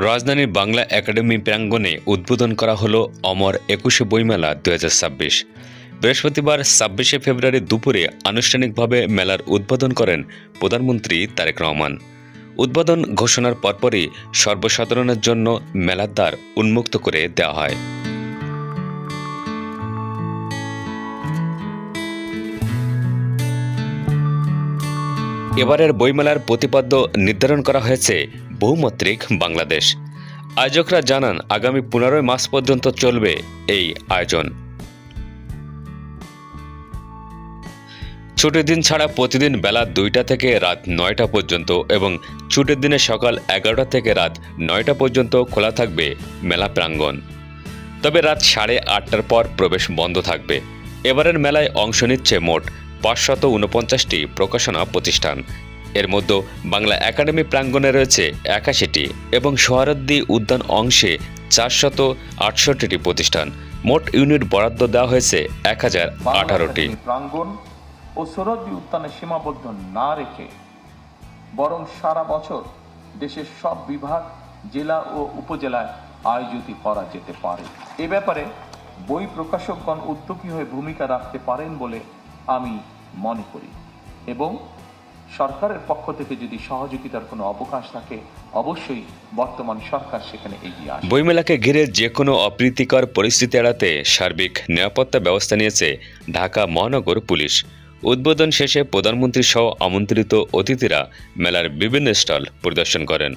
রাজধানীর বাংলা একাডেমি প্রাঙ্গণে উদ্বোধন করা হলো অমর ২১শে বইমেলা ২০২৬। বৃহস্পতিবার ২৬শে ফেব্রুয়ারি দুপুরে আনুষ্ঠানিকভাবে মেলার উদ্বোধন করেন প্রধানমন্ত্রী তারেক রহমান। উদ্বোধন ঘোষণার পরপরই সর্বসাধারণের জন্য মেলার দ্বার উন্মুক্ত করে দেওয়া হয়। এবারের বইমেলার প্রতিপাদ্য নির্ধারণ করা হয়েছে বহুমাত্রিক বাংলাদেশ। আয়োজকরা জানান, আগামী ১৫ মাস পর্যন্ত চলবে এই আয়োজন। ছুটির দিন ছাড়া প্রতিদিন বেলা ২টা থেকে রাত ৯টা পর্যন্ত এবং ছুটির দিনে সকাল ১১টা থেকে রাত ৯টা পর্যন্ত খোলা থাকবে মেলা প্রাঙ্গণ। তবে রাত ৮:৩০টার পর প্রবেশ বন্ধ থাকবে। এবারের মেলায় অংশ নিচ্ছে মোট ৫৪৯টি প্রকাশনা প্রতিষ্ঠান। এর মধ্যে বাংলা একাডেমি প্রাঙ্গণে রয়েছে ৮১টি এবং সোহরাওয়ার্দী উদ্যান অংশে ৪৬৮টি প্রতিষ্ঠান। মোট ইউনিট বরাদ্দ দেওয়া হয়েছে ১০১৮টি। প্রাঙ্গণ ও সোহরাওয়ার্দী উদ্যানে সীমাবদ্ধ না রেখে বরং সারা বছর দেশের সব বিভাগ, জেলা ও উপজেলায় আয়োজিত করা যেতে পারে। এ ব্যাপারে বই প্রকাশকগণ উদ্যোগী হয়ে ভূমিকা রাখতে পারেন বলে আমি মনে করি এবং সরকারের পক্ষ থেকে যদি সহযোগিতার কোনো অবকাশ থাকে, অবশ্যই বর্তমান সরকার সেখানে এগিয়ে আসবে। বইমেলাকে ঘিরে যে কোনো অপ্রীতিকর পরিস্থিতি এড়াতে সার্বিক নিরাপত্তা ব্যবস্থা নিয়েছে ঢাকা মহানগর পুলিশ। উদ্বোধন শেষে প্রধানমন্ত্রী সহ আমন্ত্রিত অতিথিরা মেলার বিভিন্ন স্টল পরিদর্শন করেন।